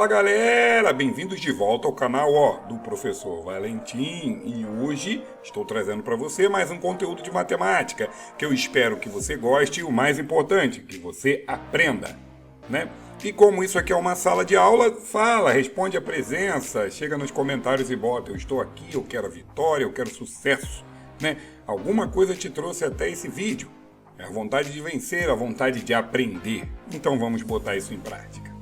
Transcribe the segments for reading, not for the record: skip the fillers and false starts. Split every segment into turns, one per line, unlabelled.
Fala galera, bem-vindos de volta ao canal do Professor Valentim e hoje estou trazendo para você mais um conteúdo de matemática que eu espero que você goste e o mais importante, que você aprenda, né? E como isso aqui é uma sala de aula, fala, responde a presença, chega nos comentários e bota, eu estou aqui, eu quero a vitória, eu quero sucesso, né? Alguma coisa te trouxe até esse vídeo, é a vontade de vencer, a vontade de aprender, então vamos botar isso em prática,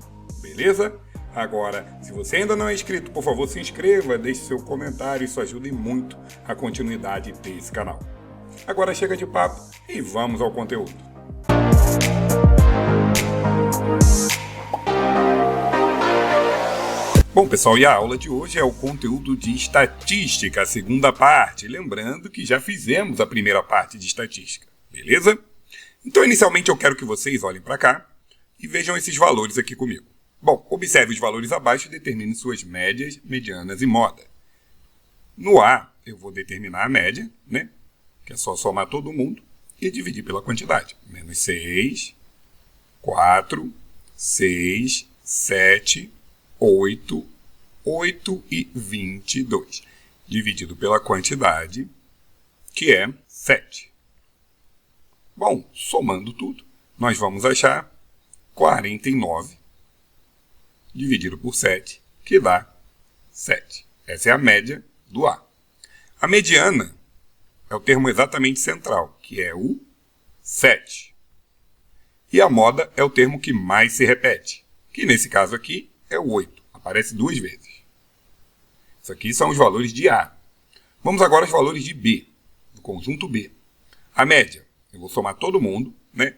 beleza? Agora, se você ainda não é inscrito, por favor se inscreva, deixe seu comentário, isso ajuda muito a continuidade desse canal. Agora chega de papo e vamos ao conteúdo. Bom pessoal, e a aula de hoje é o conteúdo de estatística, a segunda parte, lembrando que já fizemos a primeira parte de estatística, beleza? Então inicialmente eu quero que vocês olhem para cá e vejam esses valores aqui comigo. Bom, observe os valores abaixo e determine suas médias, medianas e moda. No A, eu vou determinar a média, né? Que é só somar todo mundo e dividir pela quantidade. Menos 6, 4, 6, 7, 8, 8 e 22. Dividido pela quantidade, que é 7. Bom, somando tudo, nós vamos achar 49 dividido por 7, que dá 7. Essa é a média do A. A mediana é o termo exatamente central, que é o 7. E a moda é o termo que mais se repete, que nesse caso aqui é o 8. Aparece 2 vezes. Isso aqui são os valores de A. Vamos agora aos valores de B, do conjunto B. A média, eu vou somar todo mundo, né?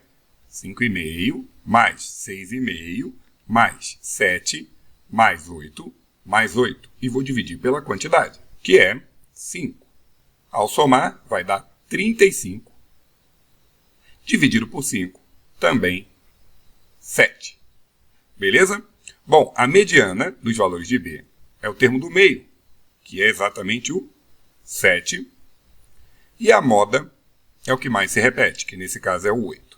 5,5 mais 6,5 mais 7, mais 8, mais 8. E vou dividir pela quantidade, que é 5. Ao somar, vai dar 35. Dividido por 5, também 7. Beleza? Bom, a mediana dos valores de B é o termo do meio, que é exatamente o 7. E a moda é o que mais se repete, que nesse caso é o 8.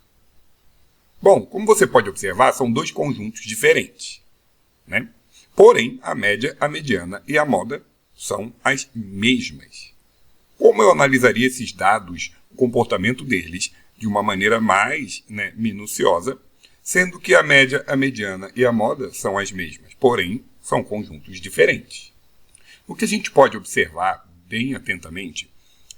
Bom, como você pode observar, são dois conjuntos diferentes, né? Porém, a média, a mediana e a moda são as mesmas. Como eu analisaria esses dados, o comportamento deles, de uma maneira mais minuciosa, sendo que a média, a mediana e a moda são as mesmas, porém, são conjuntos diferentes. O que a gente pode observar bem atentamente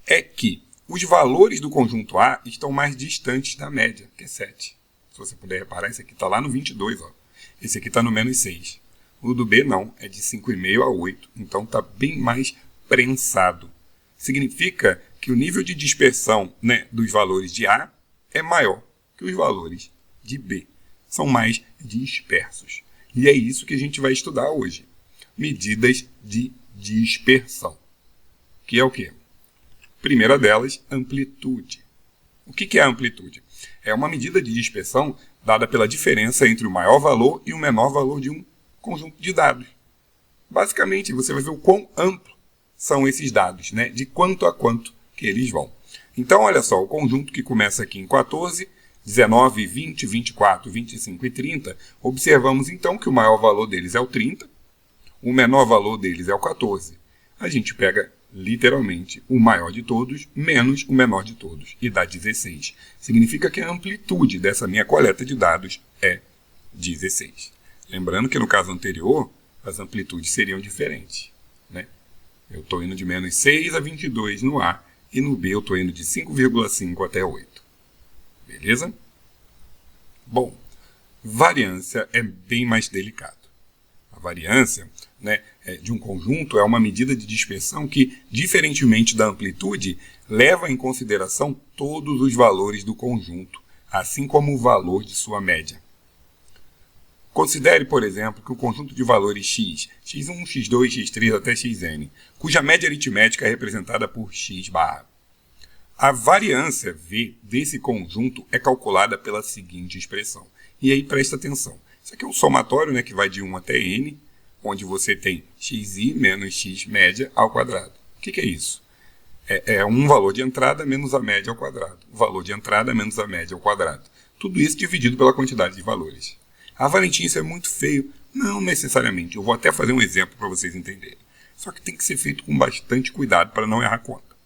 é que os valores do conjunto A estão mais distantes da média, que é 7. Se você puder reparar, esse aqui está lá no 22, ó. Esse aqui está no menos 6. O do B não, é de 5,5 a 8, então está bem mais prensado. Significa que o nível de dispersão, dos valores de A é maior que os valores de B. São mais dispersos. E é isso que a gente vai estudar hoje. Medidas de dispersão. Que é o quê? Primeira delas, amplitude. O que é a amplitude? É uma medida de dispersão dada pela diferença entre o maior valor e o menor valor de um conjunto de dados. Basicamente, você vai ver o quão amplo são esses dados, de quanto a quanto que eles vão. Então, olha só, o conjunto que começa aqui em 14, 19, 20, 24, 25 e 30, observamos então que o maior valor deles é o 30, o menor valor deles é o 14. A gente pega literalmente o maior de todos menos o menor de todos e dá 16. Significa que a amplitude dessa minha coleta de dados é 16. Lembrando que no caso anterior, as amplitudes seriam diferentes, Eu estou indo de menos 6 a 22 no A e no B eu estou indo de 5,5 até 8. Beleza? Bom, variância é bem mais delicado. A variância de um conjunto é uma medida de dispersão que, diferentemente da amplitude, leva em consideração todos os valores do conjunto, assim como o valor de sua média. Considere, por exemplo, que o conjunto de valores x, x1, x2, x3 até xn, cuja média aritmética é representada por x barra. A variância V desse conjunto é calculada pela seguinte expressão. E aí presta atenção. Isso aqui é um somatório que vai de 1 até n, onde você tem xi menos x média ao quadrado. O que é isso? É um valor de entrada menos a média ao quadrado. O valor de entrada menos a média ao quadrado. Tudo isso dividido pela quantidade de valores. Ah, Valentim, isso é muito feio. Não necessariamente. Eu vou até fazer um exemplo para vocês entenderem. Só que tem que ser feito com bastante cuidado para não errar conta.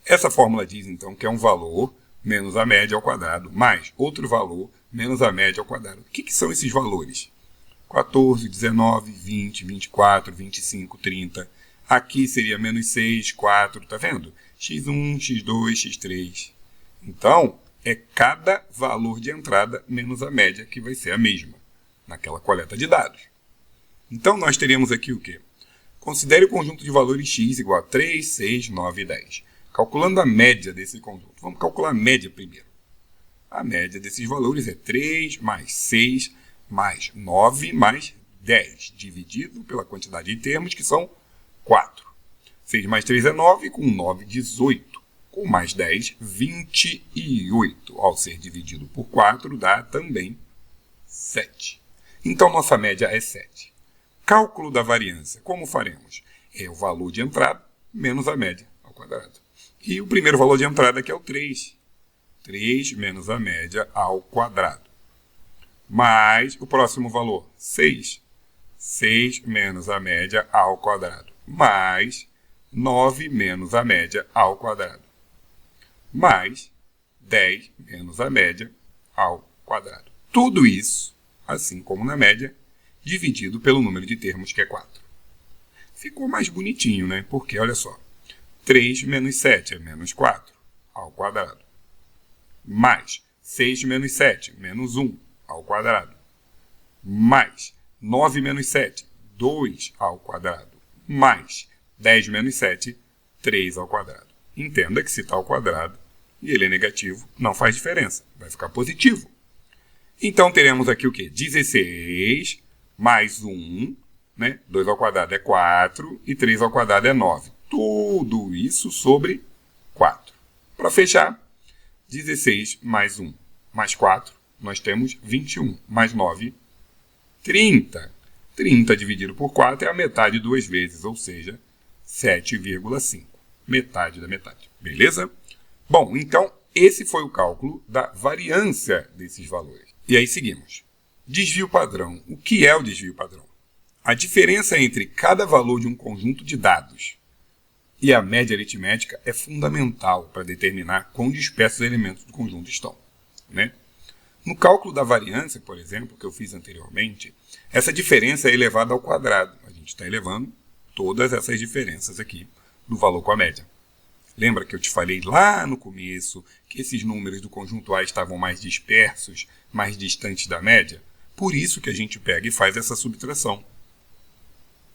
Essa fórmula diz, então, que é um valor menos a média ao quadrado, mais outro valor menos a média ao quadrado. O que são esses valores? 14, 19, 20, 24, 25, 30. Aqui seria menos 6, 4, tá vendo? x1, x2, x3. Então, é cada valor de entrada menos a média, que vai ser a mesma naquela coleta de dados. Então, nós teríamos aqui o quê? Considere o conjunto de valores x igual a 3, 6, 9 e 10. Calculando a média desse conjunto. Vamos calcular a média primeiro. A média desses valores é 3 mais 6 mais 9 mais 10, dividido pela quantidade de termos, que são 4. 6 mais 3 é 9, com 9, 18. Com mais 10, 28. Ao ser dividido por 4, dá também 7. Então, nossa média é 7. Cálculo da variância. Como faremos? É o valor de entrada menos a média ao quadrado. E o primeiro valor de entrada aqui é o 3. 3 menos a média ao quadrado. Mais o próximo valor, 6. 6 menos a média ao quadrado. Mais 9 menos a média ao quadrado. Mais 10 menos a média ao quadrado. Tudo isso, assim como na média, dividido pelo número de termos, que é 4. Ficou mais bonitinho, né? Porque, olha só, 3 menos 7 é menos 4 ao quadrado. Mais 6 menos 7, menos 1 ao quadrado. Mais 9 menos 7, 2 ao quadrado. Mais 10 menos 7, 3 ao quadrado. Entenda que se está ao quadrado e ele é negativo, não faz diferença. Vai ficar positivo. Então, teremos aqui o quê? 16 mais 1, né? 2 ao quadrado é 4 e 3 ao quadrado é 9. Tudo isso sobre 4. Para fechar, 16 mais 1 mais 4, nós temos 21. Mais 9, 30. 30 dividido por 4 é a metade 2 vezes, ou seja, 7,5. Metade da metade. Beleza? Bom, então, esse foi o cálculo da variância desses valores. E aí seguimos. Desvio padrão. O que é o desvio padrão? A diferença entre cada valor de um conjunto de dados e a média aritmética é fundamental para determinar quão dispersos os elementos do conjunto estão, né? No cálculo da variância, por exemplo, que eu fiz anteriormente, essa diferença é elevada ao quadrado. A gente está elevando todas essas diferenças aqui do valor com a média. Lembra que eu te falei lá no começo que esses números do conjunto A estavam mais dispersos, mais distantes da média? Por isso que a gente pega e faz essa subtração.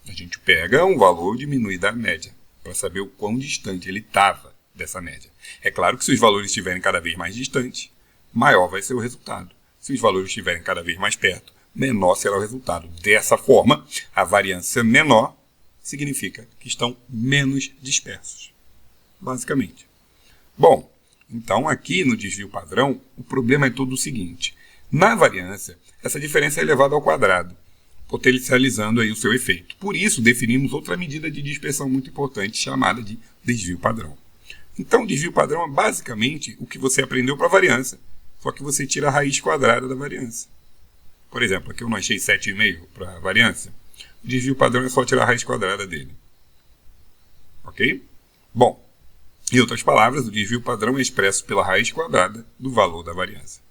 A gente pega um valor diminuído da média, para saber o quão distante ele estava dessa média. É claro que se os valores estiverem cada vez mais distantes, maior vai ser o resultado. Se os valores estiverem cada vez mais perto, menor será o resultado. Dessa forma, a variância menor significa que estão menos dispersos, basicamente. Bom, então aqui no desvio padrão, o problema é todo o seguinte. Na variância, essa diferença é elevada ao quadrado, potencializando aí o seu efeito. Por isso, definimos outra medida de dispersão muito importante, chamada de desvio padrão. Então, o desvio padrão é basicamente o que você aprendeu para a variância, só que você tira a raiz quadrada da variância. Por exemplo, aqui eu não achei 7,5 para a variância. O desvio padrão é só tirar a raiz quadrada dele. Ok? Bom, em outras palavras, o desvio padrão é expresso pela raiz quadrada do valor da variância.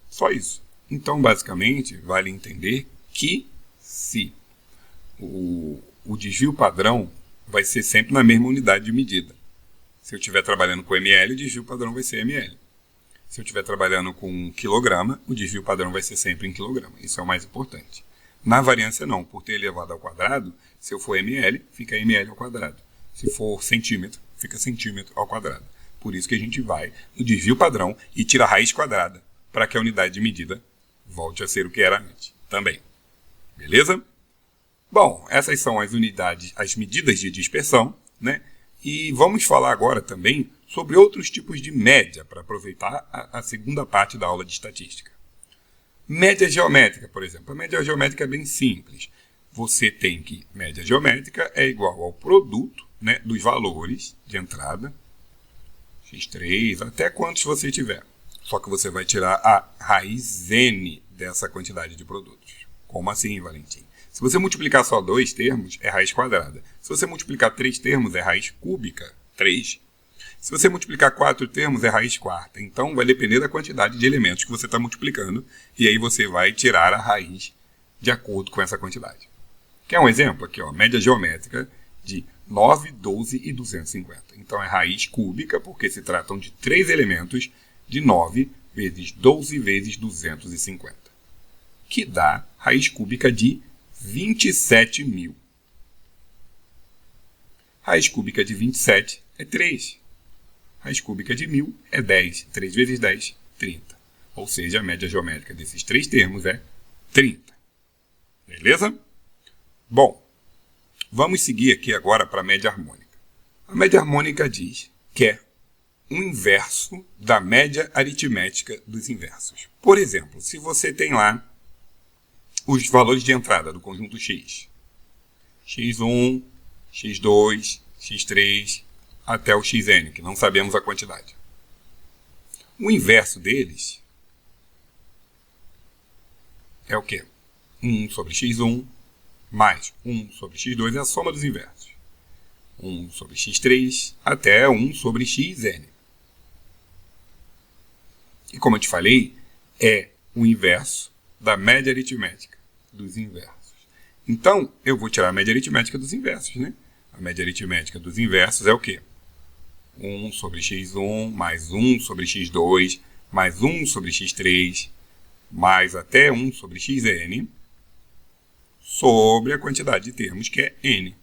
Só isso. Então, basicamente, vale entender que se o desvio padrão vai ser sempre na mesma unidade de medida. Se eu estiver trabalhando com ml, o desvio padrão vai ser ml. Se eu estiver trabalhando com quilograma, o desvio padrão vai ser sempre em quilograma. Isso é o mais importante. Na variância, não. Por ter elevado ao quadrado, se eu for ml, fica ml ao quadrado. Se for centímetro, fica centímetro ao quadrado. Por isso que a gente vai no desvio padrão e tira a raiz quadrada para que a unidade de medida volte a ser o que era antes também. Beleza? Bom, essas são as unidades, as medidas de dispersão, né? E vamos falar agora também sobre outros tipos de média, para aproveitar a segunda parte da aula de estatística. Média geométrica, por exemplo. A média geométrica é bem simples. Você tem que média geométrica é igual ao produto, né, dos valores de entrada, x3, até quantos você tiver. Só que você vai tirar a raiz n dessa quantidade de produtos. Como assim, Valentim? Se você multiplicar só 2 termos, é raiz quadrada. Se você multiplicar 3 termos, é raiz cúbica, 3. Se você multiplicar 4 termos, é raiz quarta. Então, vai depender da quantidade de elementos que você está multiplicando. E aí você vai tirar a raiz de acordo com essa quantidade. Quer um exemplo? Aqui, ó, média geométrica de 9, 12 e 250. Então, é raiz cúbica, porque se tratam de 3 elementos de 9 vezes 12 vezes 250. Que dá raiz cúbica de 27.000. Raiz cúbica de 27 é 3. Raiz cúbica de 1.000 é 10. 3 vezes 10, 30. Ou seja, a média geométrica desses 3 termos é 30. Beleza? Bom, vamos seguir aqui agora para a média harmônica. A média harmônica diz que é um inverso da média aritmética dos inversos. Por exemplo, se você tem lá os valores de entrada do conjunto X. X1, X2, X3, até o Xn, que não sabemos a quantidade. O inverso deles é o quê? 1 sobre X1 mais 1 sobre X2 é a soma dos inversos. 1 sobre X3 até 1 sobre Xn. E como eu te falei, é o inverso da média aritmética dos inversos. Então, eu vou tirar a média aritmética dos inversos, né? A média aritmética dos inversos é o quê? 1 sobre x1 mais 1 sobre x2 mais 1 sobre x3 mais até 1 sobre xn sobre a quantidade de termos, que é n.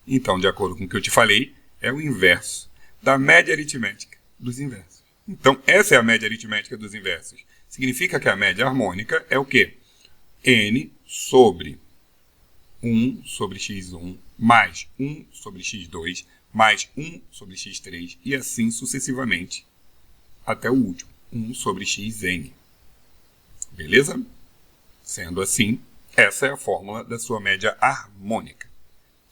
Então, de acordo com o que eu te falei, é o inverso da média aritmética dos inversos. Então, essa é a média aritmética dos inversos. Significa que a média harmônica é o quê? N sobre 1 sobre x1 mais 1 sobre x2 mais 1 sobre x3 e assim sucessivamente até o último, 1 sobre xn. Beleza? Sendo assim, essa é a fórmula da sua média harmônica.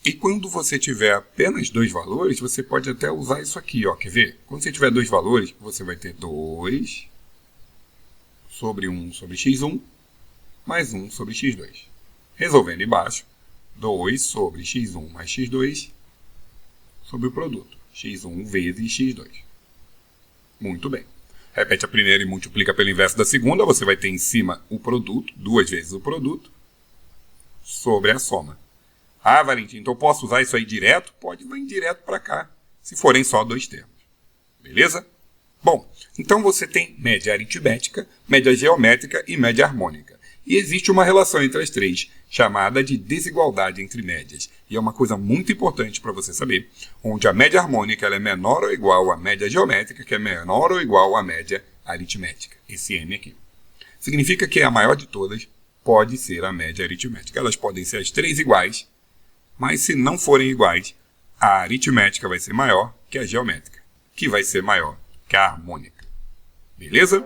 E quando você tiver apenas 2 valores, você pode até usar isso aqui, ó. Quer ver? Quando você tiver 2 valores, você vai ter 2 sobre 1 sobre x1 mais 1 sobre x2. Resolvendo embaixo, 2 sobre x1 mais x2 sobre o produto, x1 vezes x2. Muito bem. Repete a primeira e multiplica pelo inverso da segunda, você vai ter em cima o produto, 2 vezes o produto, sobre a soma. Ah, Valentim, então eu posso usar isso aí direto? Pode vir direto para cá, se forem só 2 termos. Beleza? Bom, então você tem média aritmética, média geométrica e média harmônica. E existe uma relação entre as três, chamada de desigualdade entre médias. E é uma coisa muito importante para você saber, onde a média harmônica ela é menor ou igual à média geométrica, que é menor ou igual à média aritmética. Esse N aqui. Significa que a maior de todas pode ser a média aritmética. Elas podem ser as três iguais, mas se não forem iguais, a aritmética vai ser maior que a geométrica, que vai ser maior que a harmônica. Beleza?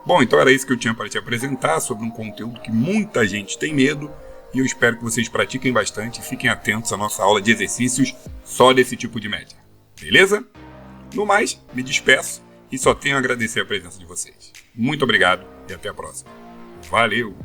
Bom, então era isso que eu tinha para te apresentar sobre um conteúdo que muita gente tem medo e eu espero que vocês pratiquem bastante e fiquem atentos à nossa aula de exercícios só desse tipo de média. Beleza? No mais, me despeço e só tenho a agradecer a presença de vocês. Muito obrigado e até a próxima. Valeu!